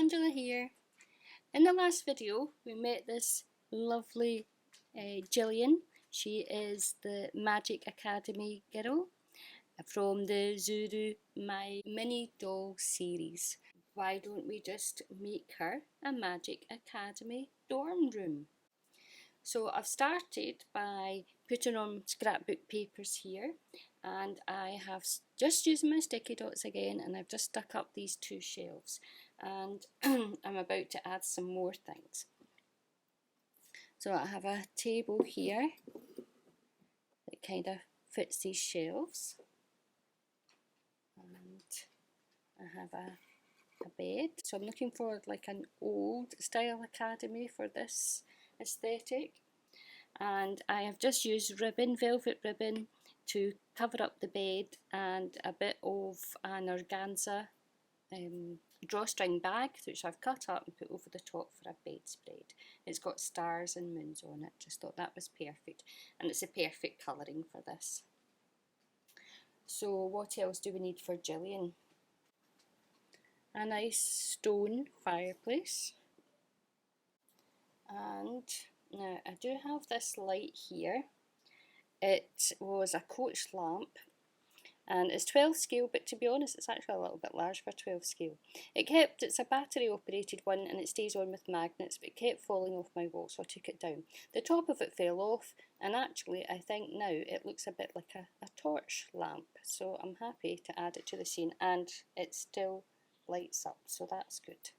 Angela here. In the last video we met this lovely Gillian. She is the Magic Academy girl from the Zuru Minnee doll series. Why don't we just make her a Magic Academy dorm room? So I've started by putting on scrapbook papers here, and I have just used my sticky dots again, and I've just stuck up these two shelves, and I'm about to add some more things. So I have a table here that kind of fits these shelves, and I have a bed. So I'm looking for like an old style academy for this aesthetic, and I have just used ribbon, velvet ribbon, to cover up the bed, and a bit of an organza drawstring bag which I've cut up and put over the top for a bedspread. It's got stars and moons on it. Just thought that was perfect, and it's a perfect colouring for this. So what else do we need for Gillian? A nice stone fireplace, and now I do have this light here. It was a coach lamp, and it's 12 scale, but to be honest it's actually a little bit large for 12 scale. It's a battery operated one, and it stays on with magnets, but it kept falling off my wall, so I took it down. The top of it fell off, and actually I think now it looks a bit like a torch lamp, so I'm happy to add it to the scene, and it still lights up, so that's good.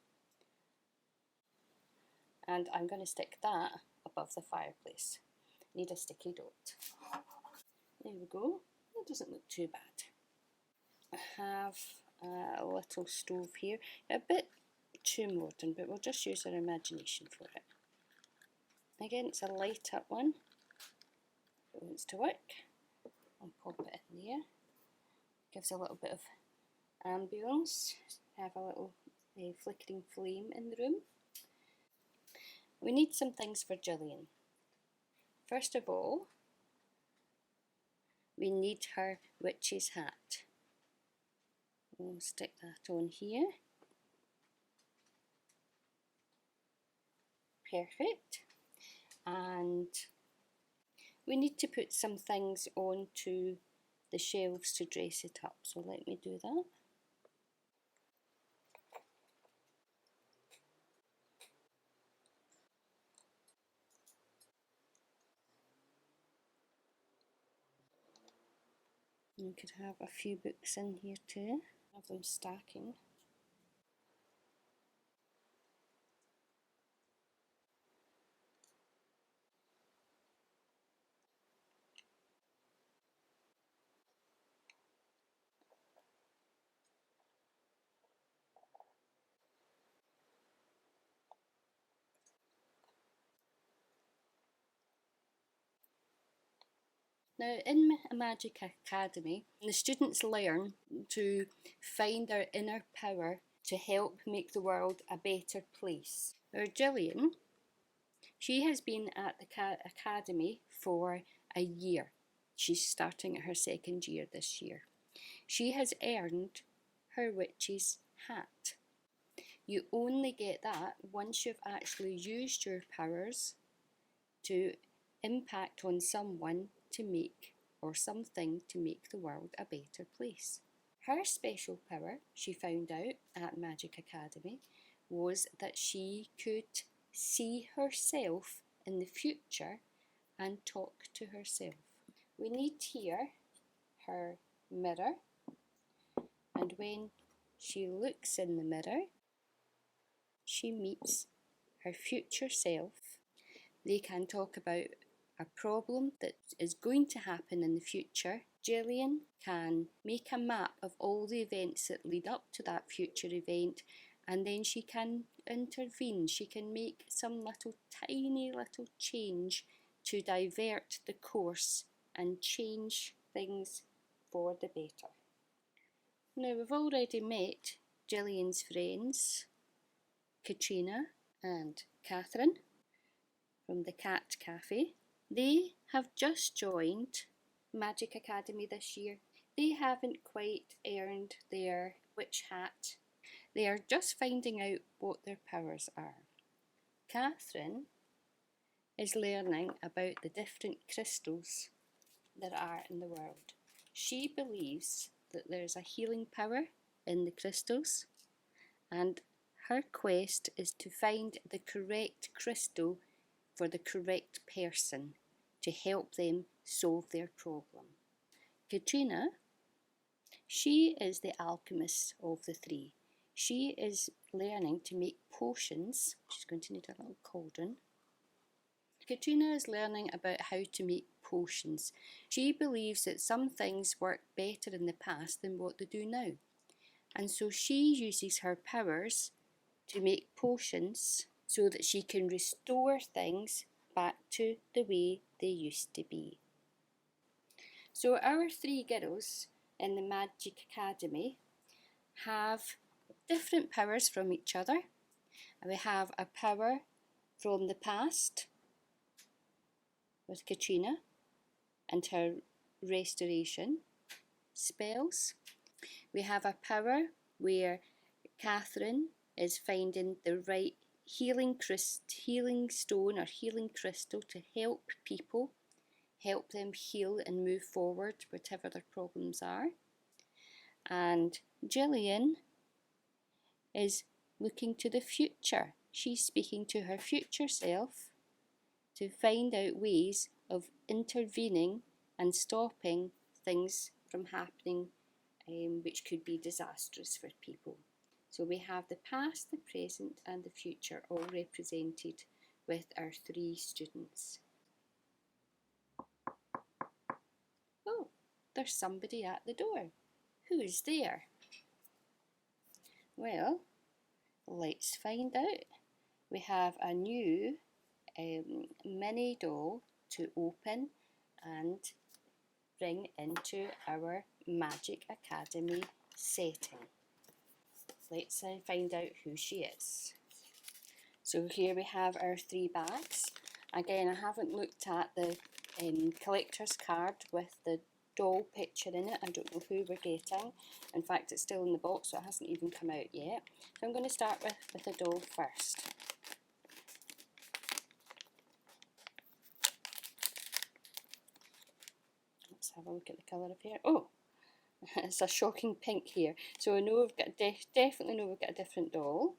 And I'm going to stick that above the fireplace. Need a sticky dot. There we go. It doesn't look too bad. I have a little stove here, a bit too modern, but we'll just use our imagination for it. Again, it's a light up one. If it wants to work, I'll pop it in there. Gives a little bit of ambience. Have a little flickering flame in the room. We need some things for Gillian. First of all, we need her witch's hat. We'll stick that on here. Perfect. And we need to put some things onto the shelves to dress it up, so let me do that. You could have a few books in here too, have them stacking. Now, in a Magic Academy, the students learn to find their inner power to help make the world a better place. Now, Gillian, she has been at the academy for a year. She's starting at her second year this year. She has earned her witch's hat. You only get that once you've actually used your powers to impact on someone to make, or something to make the world a better place. Her special power, she found out at Magic Academy, was that she could see herself in the future and talk to herself. We need here her mirror, and when she looks in the mirror, she meets her future self. They can talk about a problem that is going to happen in the future. Gillian can make a map of all the events that lead up to that future event, and then she can intervene. She can make some tiny little change to divert the course and change things for the better. Now, we've already met Gillian's friends, Katrina and Catherine from the Cat Cafe. They have just joined Magic Academy this year. They haven't quite earned their witch hat. They are just finding out what their powers are. Catherine is learning about the different crystals there are in the world. She believes that there's a healing power in the crystals, and her quest is to find the correct crystal for the correct person to help them solve their problem. Katrina, she is the alchemist of the three. She is learning to make potions. She's going to need a little cauldron. Katrina is learning about how to make potions. She believes that some things worked better in the past than what they do now. And so she uses her powers to make potions so that she can restore things back to the way they used to be. So our three girls in the Magic Academy have different powers from each other. We have a power from the past with Katrina and her restoration spells. We have a power where Catherine is finding the right healing stone or healing crystal to help people, help them heal and move forward whatever their problems are. And Gillian is looking to the future. She's speaking to her future self to find out ways of intervening and stopping things from happening which could be disastrous for people. So we have the past, the present and the future all represented with our three students. Oh, there's somebody at the door. Who is there? Well, let's find out. We have a new mini doll to open and bring into our Magic Academy setting. Let's find out who she is. So here we have our three bags. Again, I haven't looked at the collector's card with the doll picture in it. I don't know who we're getting. In fact, it's still in the box, so it hasn't even come out yet. So I'm going to start with the doll first. Let's have a look at the colour of hair. Oh, it's a shocking pink here. So I know we've got definitely know we've got a different doll.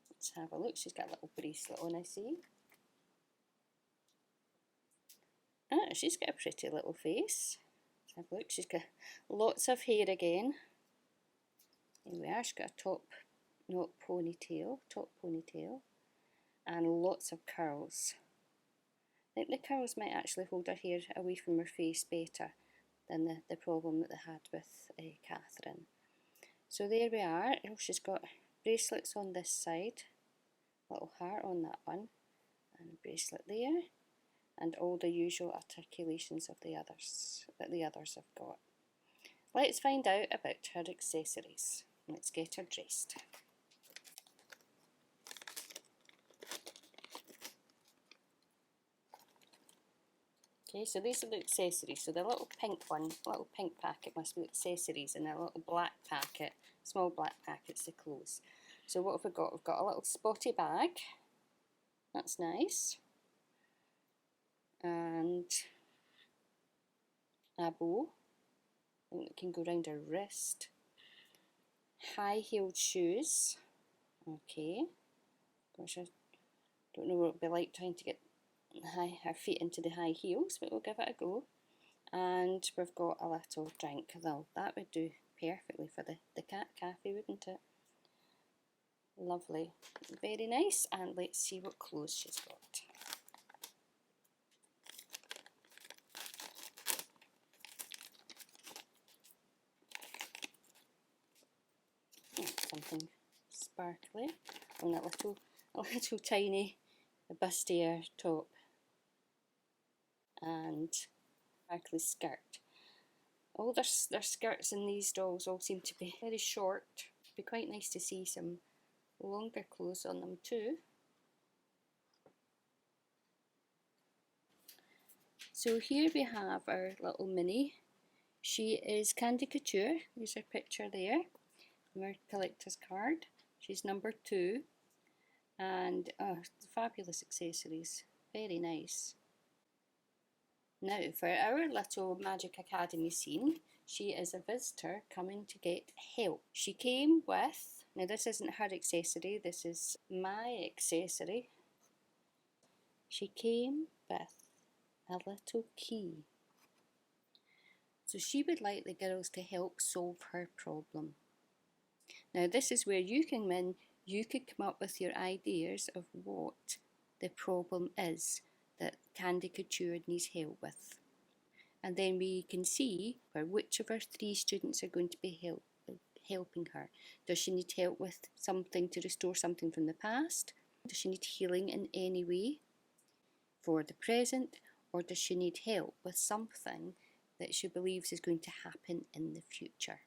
Let's have a look. She's got a little bracelet on, I see. Ah, she's got a pretty little face. Let's have a look. She's got lots of hair again. Here we are. She's got a top ponytail, and lots of curls. I think the curls might actually hold her hair away from her face better than the problem that they had with Catherine. So there we are. Oh, she's got bracelets on this side, little heart on that one, and a bracelet there, and all the usual articulations of the others that the others have got. Let's find out about her accessories. Let's get her dressed. Okay, so these are the accessories. So the little pink one, little pink packet must be accessories, and a little black packet, small black packet's the clothes. So what have we got? We've got a little spotty bag. That's nice. And a bow. I think it can go around her wrist. High-heeled shoes. Okay. Gosh, I don't know what it would be like trying to get her feet into the high heels, but we'll give it a go. And we've got a little drink. Well, that would do perfectly for the cat cafe, wouldn't it? Lovely. Very nice. And let's see what clothes she's got. Something sparkly on that little tiny bustier top and sparkly skirt. All their skirts in these dolls all seem to be very short. It'd be quite nice to see some longer clothes on them too. So here we have our little Minnie. She is Candy Couture. There's her picture there. Our collector's card. She's number 2, and fabulous accessories, very nice. Now for our little Magic Academy scene, she is a visitor coming to get help. She came with, now this isn't her accessory, this is my accessory. She came with a little key. So she would like the girls to help solve her problem. Now this is where you come in. You could come up with your ideas of what the problem is that Candy Couture needs help with. And then we can see where which of our 3 students are going to be helping her. Does she need help with something to restore something from the past? Does she need healing in any way for the present? Or does she need help with something that she believes is going to happen in the future?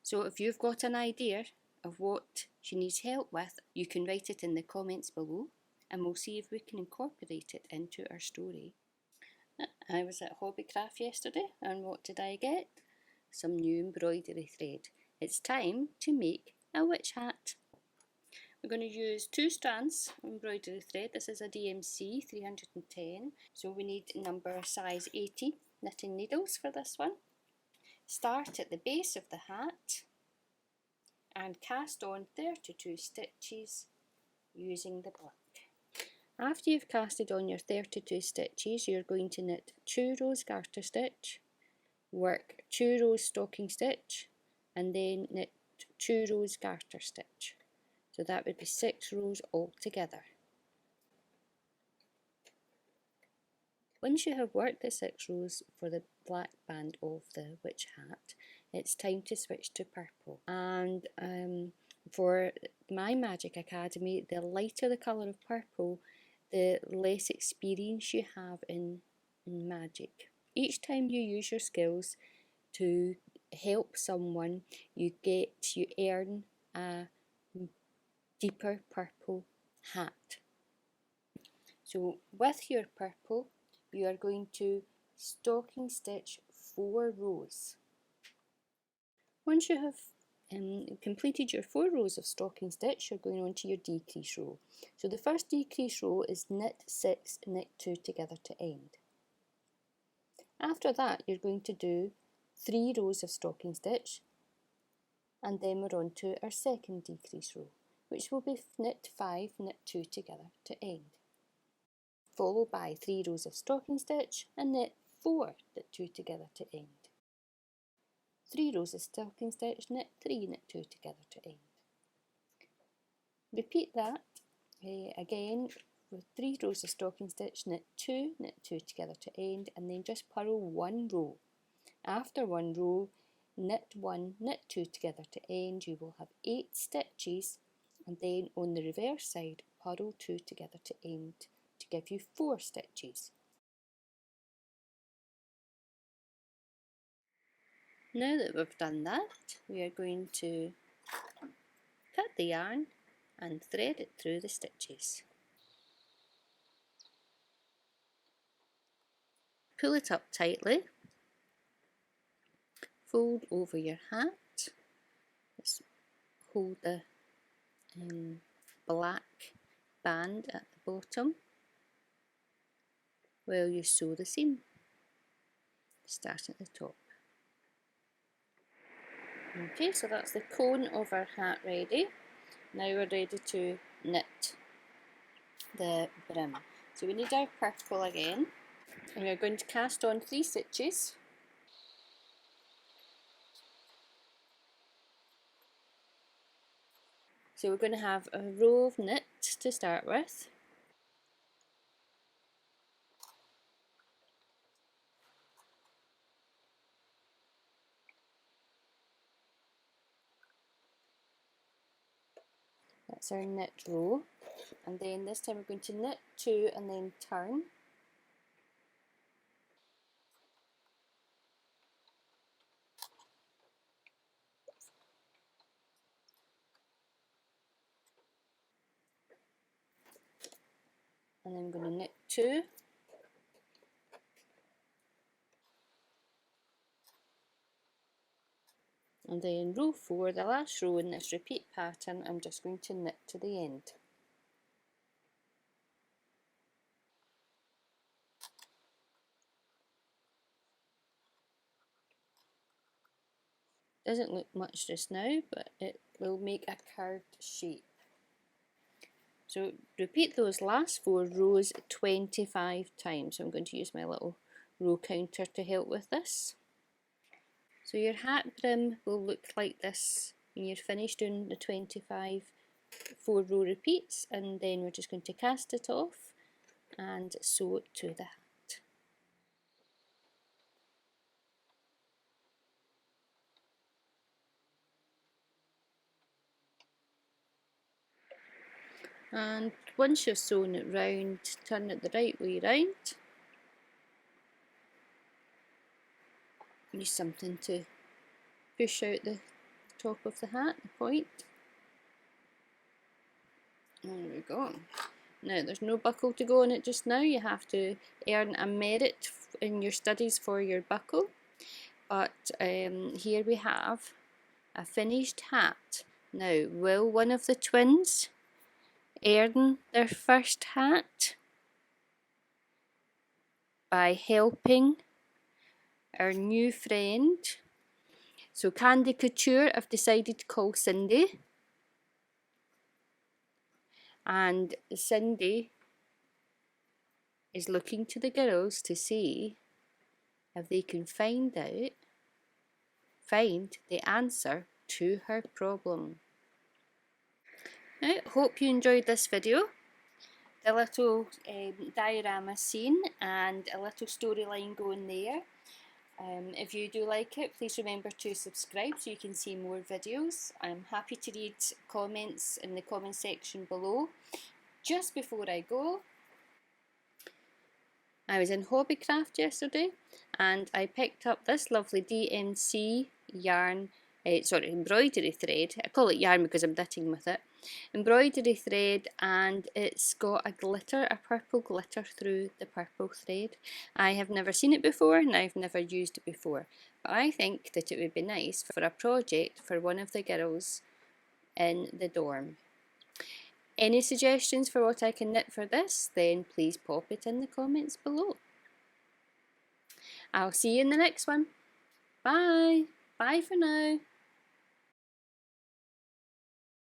So if you've got an idea of what she needs help with, you can write it in the comments below, and we'll see if we can incorporate it into our story. I was at Hobbycraft yesterday, and what did I get? Some new embroidery thread. It's time to make a witch hat. We're going to use 2 strands of embroidery thread. This is a DMC 310, so we need number size 80 knitting needles for this one. Start at the base of the hat and cast on 32 stitches using the black. After you've casted on your 32 stitches, you're going to knit 2 rows garter stitch, work 2 rows stocking stitch, and then knit 2 rows garter stitch. So that would be 6 rows altogether. Once you have worked the 6 rows for the black band of the witch hat, it's time to switch to purple. And for my Magic Academy, the lighter the colour of purple, the less experience you have in magic. Each time you use your skills to help someone, you earn a deeper purple hat. So with your purple, you are going to stocking stitch 4 rows. Once you have completed your 4 rows of stocking stitch, you're going on to your decrease row. So the first decrease row is knit 6, knit 2 together to end. After that, you're going to do 3 rows of stocking stitch, and then we're on to our second decrease row, which will be knit 5, knit 2 together to end. Followed by 3 rows of stocking stitch and knit 4, knit 2 together to end. 3 rows of stocking stitch, knit 3, knit 2 together to end. Repeat that again with 3 rows of stocking stitch, knit 2 together to end, and then just purl 1 row. After 1 row, knit 1, knit 2 together to end. You will have 8 stitches, and then on the reverse side, purl 2 together to end to give you 4 stitches. Now that we've done that, we are going to cut the yarn and thread it through the stitches. Pull it up tightly, fold over your hat, just hold the black band at the bottom while you sew the seam. Start at the top. Okay, so that's the cone of our hat ready. Now we're ready to knit the brim. So we need our purple again, and we're going to cast on 3 stitches. So we're going to have a row of knit to start with. That's our knit row, and then this time we're going to knit 2 and then turn. And then I'm going to knit 2, And then row 4, the last row in this repeat pattern, I'm just going to knit to the end. Doesn't look much just now, but it will make a curved shape. So repeat those last 4 rows 25 times. So I'm going to use my little row counter to help with this. So your hat brim will look like this when you're finished doing the 25 4 row repeats, and then we're just going to cast it off and sew it to the hat. And once you've sewn it round, turn it the right way round. Use something to push out the top of the hat, the point. There we go. Now there's no buckle to go on it just now, you have to earn a merit in your studies for your buckle. But here we have a finished hat. Now, will one of the twins earn their first hat by helping our new friend? So Candy Couture have decided to call Cindy, and Cindy is looking to the girls to see if they can find the answer to her problem. Now, hope you enjoyed this video. The little diorama scene and a little storyline going there. If you do like it, please remember to subscribe so you can see more videos. I'm happy to read comments in the comment section below. Just before I go, I was in Hobbycraft yesterday and I picked up this lovely DMC yarn, embroidery thread. I call it yarn because I'm knitting with it. Embroidery thread, and it's got a purple glitter through the purple thread. I have never seen it before and I've never used it before, but I think that it would be nice for a project for one of the girls in the dorm. Any suggestions for what I can knit for this, then please pop it in the comments below. I'll see you in the next one. Bye! Bye for now.